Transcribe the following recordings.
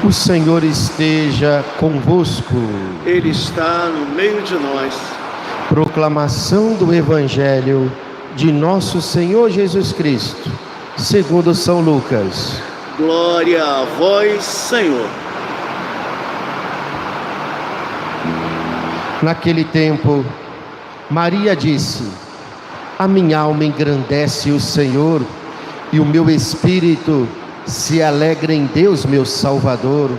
O Senhor esteja convosco. Ele está no meio de nós. Proclamação do Evangelho de nosso Senhor Jesus Cristo, segundo São Lucas. Glória a vós, Senhor. Naquele tempo, Maria disse: a minha alma engrandece o Senhor, e o meu espírito se alegra em Deus, meu Salvador,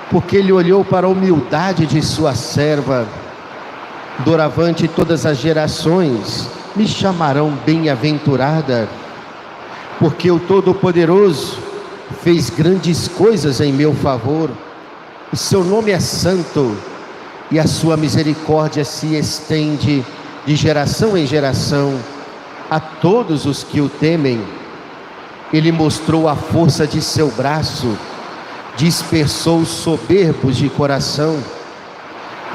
porque Ele olhou para a humildade de sua serva. Doravante todas as gerações me chamarão bem-aventurada, porque o Todo-Poderoso fez grandes coisas em meu favor. O seu nome é santo, e a sua misericórdia se estende de geração em geração a todos os que o temem. Ele mostrou a força de seu braço, dispersou os soberbos de coração,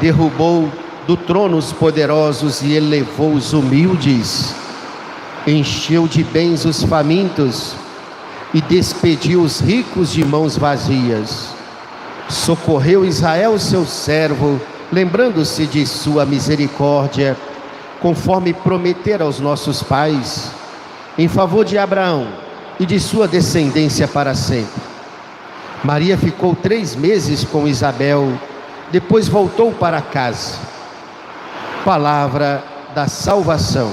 derrubou do trono os poderosos e elevou os humildes, encheu de bens os famintos e despediu os ricos de mãos vazias. Socorreu Israel, seu servo, lembrando-se de sua misericórdia, conforme prometera aos nossos pais, em favor de Abraão e de sua descendência para sempre. Maria ficou 3 meses com Isabel, depois voltou para casa. Palavra da salvação.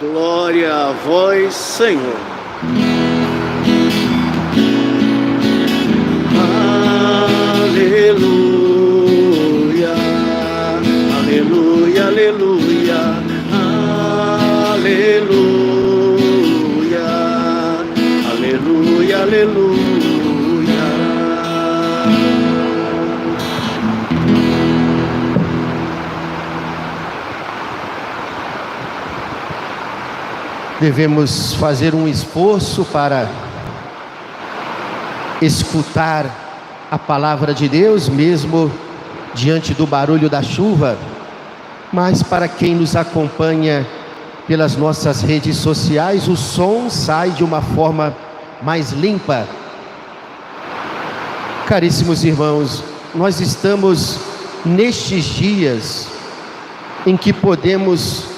Glória a vós, Senhor. Aleluia, aleluia, aleluia, aleluia, aleluia, aleluia. Devemos fazer um esforço para escutar a palavra de Deus, mesmo diante do barulho da chuva. Mas para quem nos acompanha pelas nossas redes sociais, o som sai de uma forma mais limpa. Caríssimos irmãos, nós estamos nestes dias em que podemos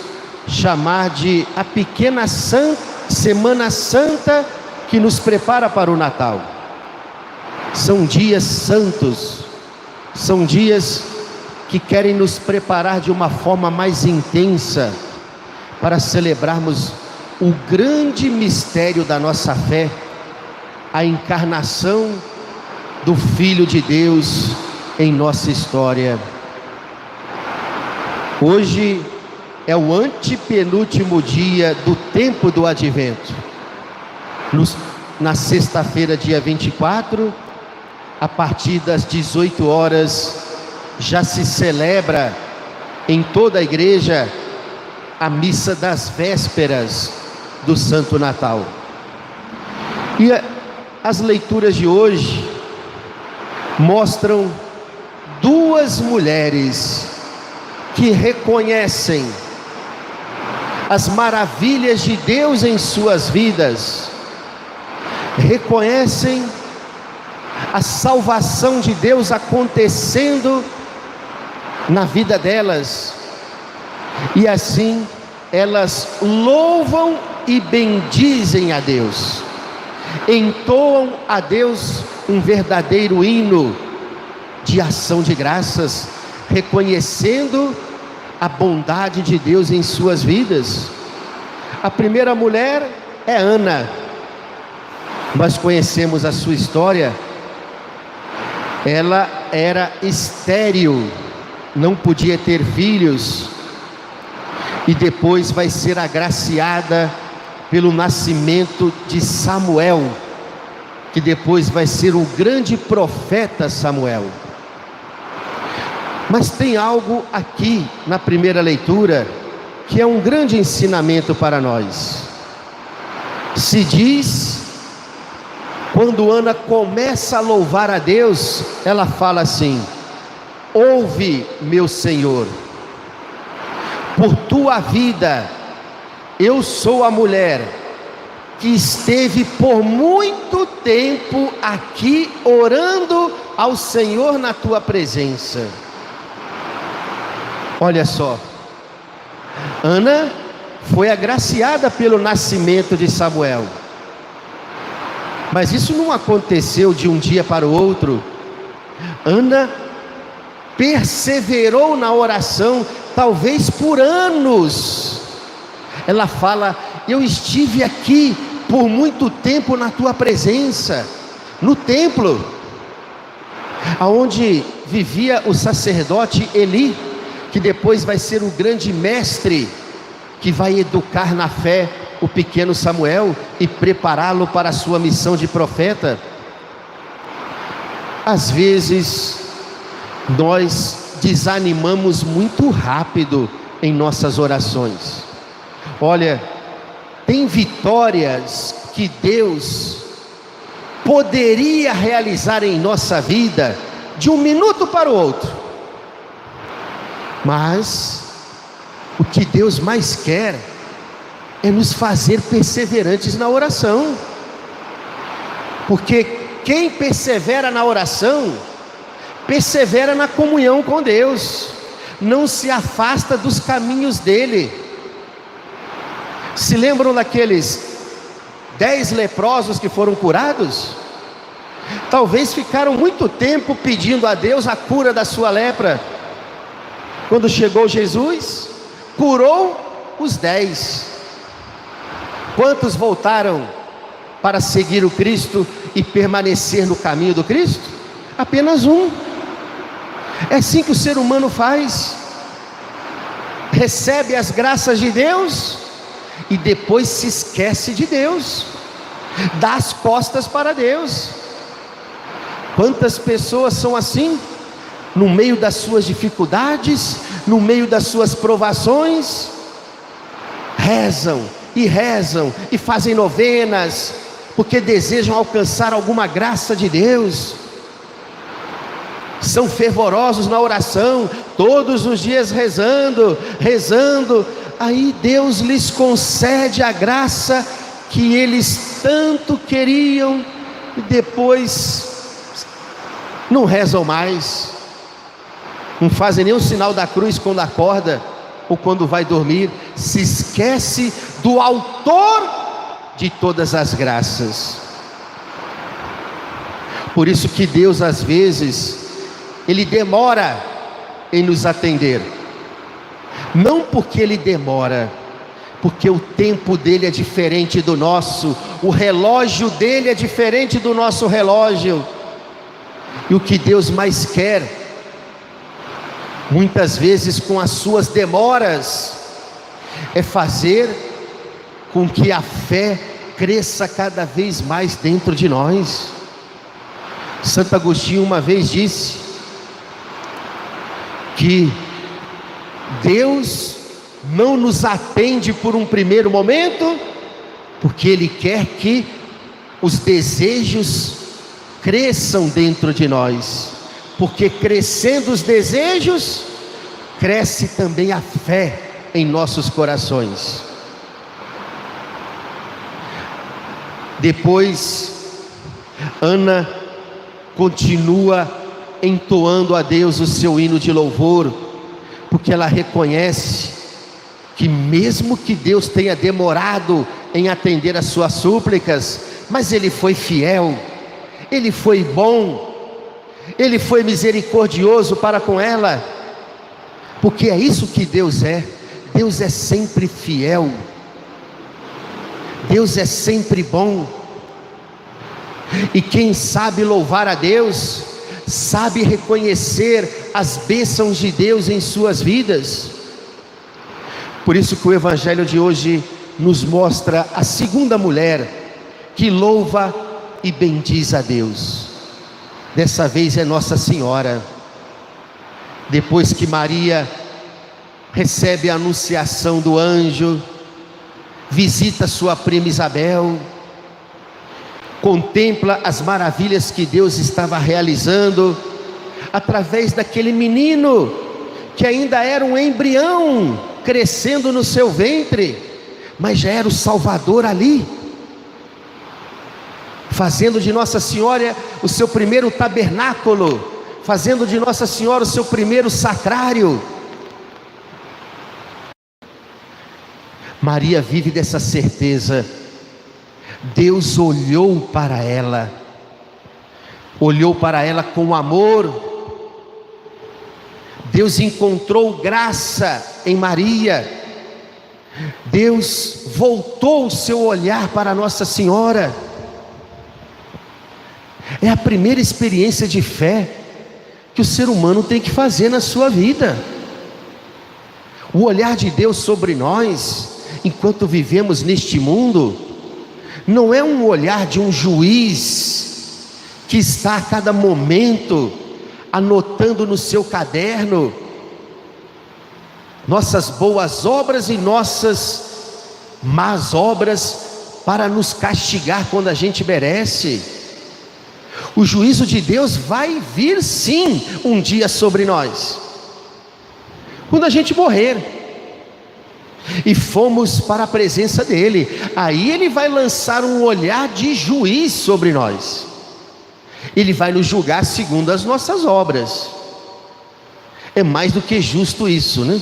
chamar de a pequena Semana Santa que nos prepara para o Natal. São dias santos, são dias que querem nos preparar de uma forma mais intensa para celebrarmos o grande mistério da nossa fé, a encarnação do Filho de Deus em nossa história. Hoje é o antepenúltimo dia do tempo do Advento. Na sexta-feira, dia 24, a partir das 18 horas, já se celebra em toda a igreja a missa das vésperas do Santo Natal. E as leituras de hoje mostram 2 mulheres que reconhecem as maravilhas de Deus em suas vidas, reconhecem a salvação de Deus acontecendo na vida delas, e assim elas louvam e bendizem a Deus, entoam a Deus um verdadeiro hino de ação de graças, reconhecendo a bondade de Deus em suas vidas. A primeira mulher é Ana. Nós conhecemos a sua história. Ela era estéril, não podia ter filhos, e depois vai ser agraciada pelo nascimento de Samuel, que depois vai ser o grande profeta Samuel. Mas tem algo aqui na primeira leitura que é um grande ensinamento para nós. Se diz, quando Ana começa a louvar a Deus, ela fala assim: ouve, meu Senhor, por tua vida eu sou a mulher que esteve por muito tempo aqui orando ao Senhor na tua presença. Olha só, Ana foi agraciada pelo nascimento de Samuel, mas isso não aconteceu de um dia para o outro. Ana perseverou na oração, talvez por anos. Ela fala: eu estive aqui por muito tempo na tua presença, no templo, aonde vivia o sacerdote Eli, que depois vai ser o grande mestre, que vai educar na fé o pequeno Samuel e prepará-lo para a sua missão de profeta. Às vezes, nós desanimamos muito rápido em nossas orações. Olha, tem vitórias que Deus poderia realizar em nossa vida de um minuto para o outro, mas o que Deus mais quer é nos fazer perseverantes na oração, porque quem persevera na oração, persevera na comunhão com Deus, não se afasta dos caminhos dele. Se lembram daqueles 10 leprosos que foram curados? Talvez ficaram muito tempo pedindo a Deus a cura da sua lepra. Quando chegou Jesus, curou os 10. Quantos voltaram para seguir o Cristo e permanecer no caminho do Cristo? Apenas um. É assim que o ser humano faz: recebe as graças de Deus e depois se esquece de Deus, dá as costas para Deus. Quantas pessoas são assim? No meio das suas dificuldades, no meio das suas provações, rezam e fazem novenas, porque desejam alcançar alguma graça de Deus. São fervorosos na oração, todos os dias rezando, aí Deus lhes concede a graça que eles tanto queriam, e depois não rezam mais, não fazem nem o sinal da cruz quando acorda ou quando vai dormir, se esquece do autor de todas as graças. Por isso que Deus às vezes Ele demora em nos atender, não porque Ele demora, porque o tempo dele é diferente do nosso, o relógio dele é diferente do nosso relógio. E o que Deus mais quer, muitas vezes com as suas demoras, é fazer com que a fé cresça cada vez mais dentro de nós. Santo Agostinho uma vez disse que Deus não nos atende por um primeiro momento, porque Ele quer que os desejos cresçam dentro de nós, porque crescendo os desejos, cresce também a fé em nossos corações. Depois, Ana continua entoando a Deus o seu hino de louvor, porque ela reconhece que mesmo que Deus tenha demorado em atender as suas súplicas, mas Ele foi fiel, Ele foi bom, Ele foi misericordioso para com ela, porque é isso que Deus é. Deus é sempre fiel, Deus é sempre bom, e quem sabe louvar a Deus, sabe reconhecer as bênçãos de Deus em suas vidas. Por isso que o Evangelho de hoje nos mostra a segunda mulher que louva e bendiz a Deus. Dessa vez é Nossa Senhora. Depois que Maria recebe a anunciação do anjo, visita sua prima Isabel, contempla as maravilhas que Deus estava realizando através daquele menino que ainda era um embrião crescendo no seu ventre, mas já era o Salvador ali. fazendo de Nossa Senhora o seu primeiro tabernáculo, fazendo de Nossa Senhora o seu primeiro sacrário. Maria vive dessa certeza. Deus olhou para ela com amor. Deus encontrou graça em Maria. Deus voltou o seu olhar para Nossa Senhora. É a primeira experiência de fé que o ser humano tem que fazer na sua vida. O olhar de Deus sobre nós, enquanto vivemos neste mundo, não é um olhar de um juiz que está a cada momento anotando no seu caderno nossas boas obras e nossas más obras para nos castigar quando a gente merece. O juízo de Deus vai vir sim um dia sobre nós, quando a gente morrer e fomos para a presença dele. Aí ele vai lançar um olhar de juiz sobre nós. Ele vai nos julgar segundo as nossas obras. É mais do que justo isso, né?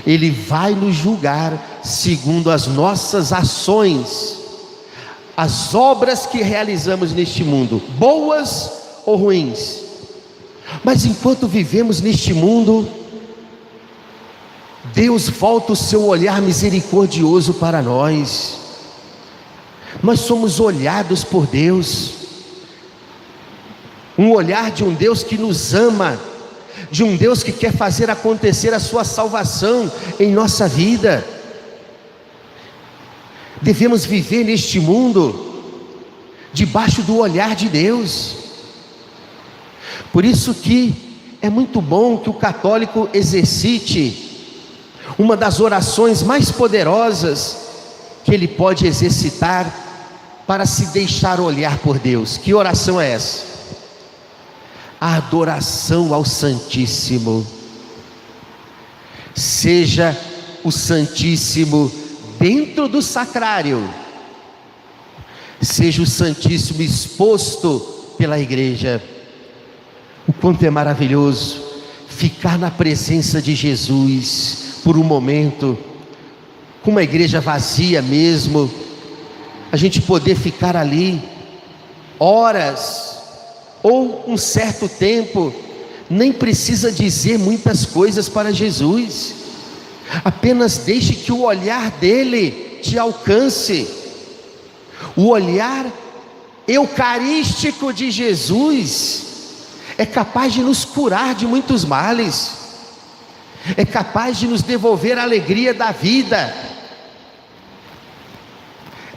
Ele vai nos julgar segundo as nossas ações, as obras que realizamos neste mundo, boas ou ruins. Mas enquanto vivemos neste mundo, Deus volta o seu olhar misericordioso para nós. Nós somos olhados por Deus, um olhar de um Deus que nos ama, de um Deus que quer fazer acontecer a sua salvação em nossa vida. Devemos viver neste mundo debaixo do olhar de Deus. Por isso que é muito bom que o católico exercite uma das orações mais poderosas que ele pode exercitar para se deixar olhar por Deus. Que oração é essa? A adoração ao Santíssimo. Seja o Santíssimo dentro do sacrário, seja o Santíssimo exposto pela igreja. O quanto é maravilhoso ficar na presença de Jesus por um momento, com uma igreja vazia mesmo, a gente poder ficar ali horas ou um certo tempo. Nem precisa dizer muitas coisas para Jesus, apenas deixe que o olhar dele te alcance. O olhar eucarístico de Jesus é capaz de nos curar de muitos males, é capaz de nos devolver a alegria da vida,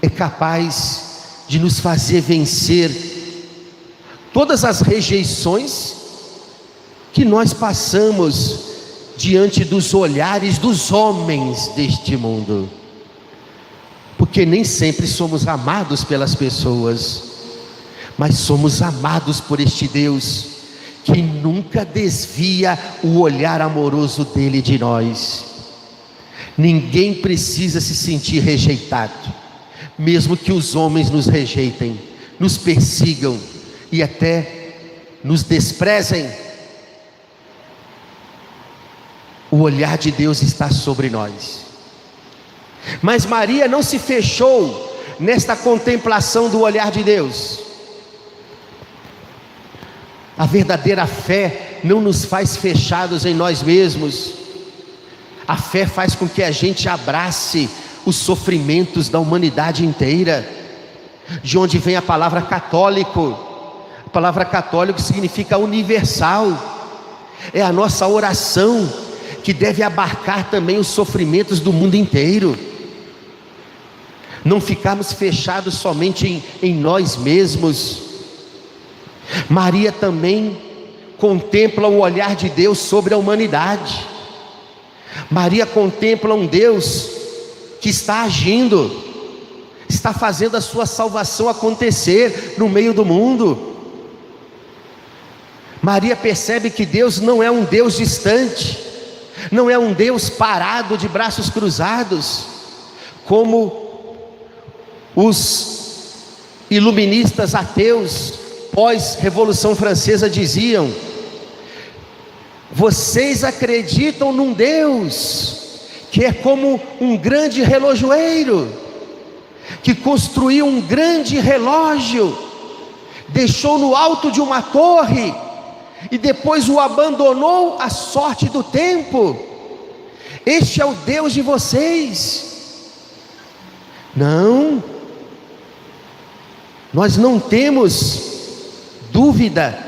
é capaz de nos fazer vencer todas as rejeições que nós passamos diante dos olhares dos homens deste mundo, porque nem sempre somos amados pelas pessoas, mas somos amados por este Deus que nunca desvia o olhar amoroso dele de nós. Ninguém precisa se sentir rejeitado, mesmo que os homens nos rejeitem, nos persigam e até nos desprezem. O olhar de Deus está sobre nós. Mas Maria não se fechou nesta contemplação do olhar de Deus. A verdadeira fé não nos faz fechados em nós mesmos. A fé faz com que a gente abrace os sofrimentos da humanidade inteira. De onde vem a palavra católico? A palavra católico significa universal. É a nossa oração que deve abarcar também os sofrimentos do mundo inteiro. Não ficarmos fechados somente em nós mesmos. Maria também contempla o olhar de Deus sobre a humanidade. Maria contempla um Deus que está agindo, está fazendo a sua salvação acontecer no meio do mundo. Maria percebe que Deus não é um Deus distante, não é um Deus parado de braços cruzados, como os iluministas ateus pós-Revolução Francesa diziam: vocês acreditam num Deus que é como um grande relojoeiro, que construiu um grande relógio, deixou no alto de uma torre e depois o abandonou à sorte do tempo. Este é o Deus de vocês. Não, nós não temos dúvida,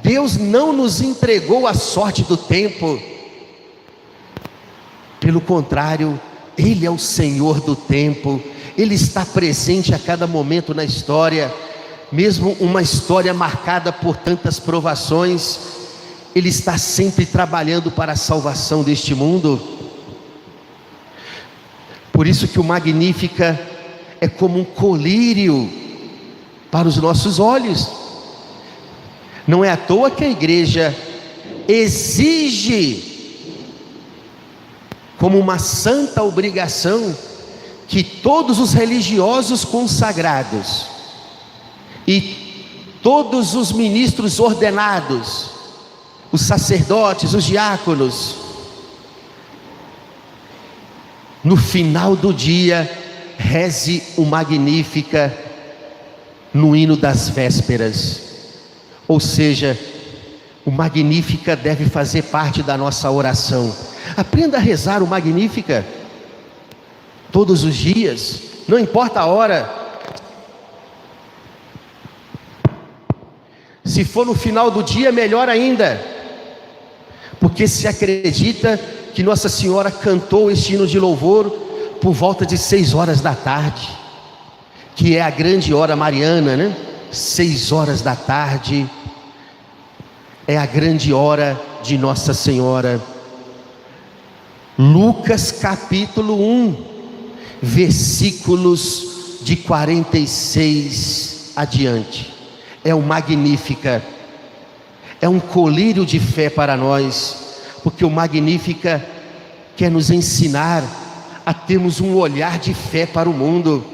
Deus não nos entregou à sorte do tempo. Pelo contrário, Ele é o Senhor do tempo. Ele está presente a cada momento na história. Mesmo uma história marcada por tantas provações, Ele está sempre trabalhando para a salvação deste mundo. Por isso que o Magnífica é como um colírio para os nossos olhos. Não é à toa que a igreja exige, como uma santa obrigação, que todos os religiosos consagrados e todos os ministros ordenados, os sacerdotes, os diáconos, no final do dia, reze o Magnífica no hino das vésperas. Ou seja, o Magnífica deve fazer parte da nossa oração. Aprenda a rezar o Magnífica todos os dias, não importa a hora. Se for no final do dia, melhor ainda, porque se acredita que Nossa Senhora cantou este hino de louvor por volta de 6 horas da tarde, que é a grande hora mariana, né? 6 horas da tarde é a grande hora de Nossa Senhora. Lucas capítulo 1, versículos de 46 adiante, é o Magnífica, é um colírio de fé para nós, porque o Magnífica quer nos ensinar a termos um olhar de fé para o mundo,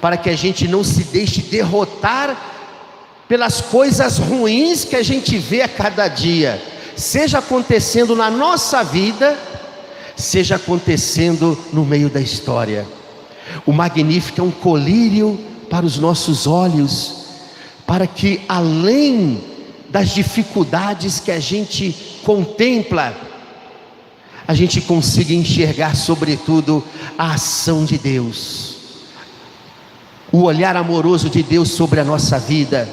para que a gente não se deixe derrotar pelas coisas ruins que a gente vê a cada dia, seja acontecendo na nossa vida, seja acontecendo no meio da história. O Magnífico é um colírio para os nossos olhos, para que além das dificuldades que a gente contempla, a gente consiga enxergar sobretudo a ação de Deus, o olhar amoroso de Deus sobre a nossa vida,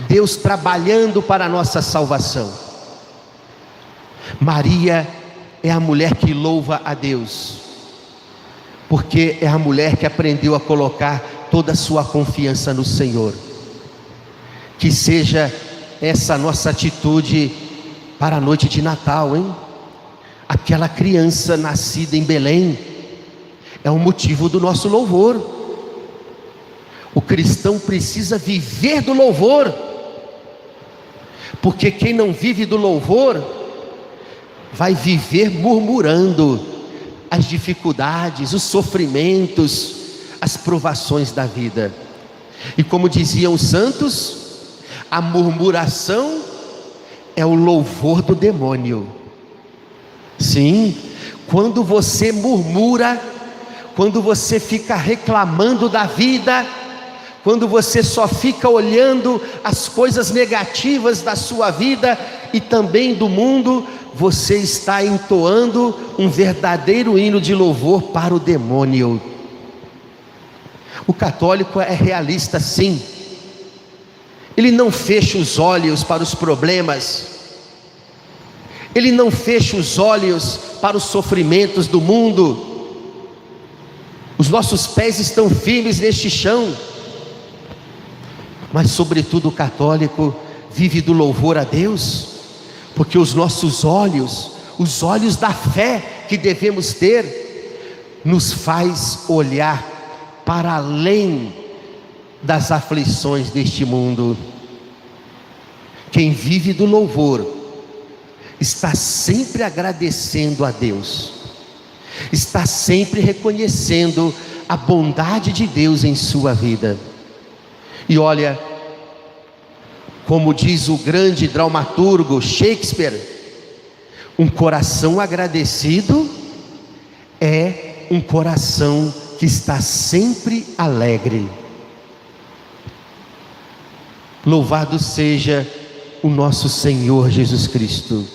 Deus trabalhando para a nossa salvação. Maria é a mulher que louva a Deus, porque é a mulher que aprendeu a colocar toda a sua confiança no Senhor. Que seja essa nossa atitude para a noite de Natal, hein? Aquela criança nascida em Belém é o motivo do nosso louvor. O cristão precisa viver do louvor, porque quem não vive do louvor vai viver murmurando as dificuldades, os sofrimentos, as provações da vida. E como diziam os santos, a murmuração é o louvor do demônio. Sim, quando você murmura, quando você fica reclamando da vida, quando você só fica olhando as coisas negativas da sua vida e também do mundo, você está entoando um verdadeiro hino de louvor para o demônio. O católico é realista, sim. Ele não fecha os olhos para os problemas, ele não fecha os olhos para os sofrimentos do mundo. Os nossos pés estão firmes neste chão, mas sobretudo o católico vive do louvor a Deus, porque os nossos olhos, os olhos da fé que devemos ter, nos faz olhar para além das aflições deste mundo. Quem vive do louvor está sempre agradecendo a Deus, está sempre reconhecendo a bondade de Deus em sua vida. E olha, como diz o grande dramaturgo Shakespeare, um coração agradecido é um coração que está sempre alegre. Louvado seja o nosso Senhor Jesus Cristo.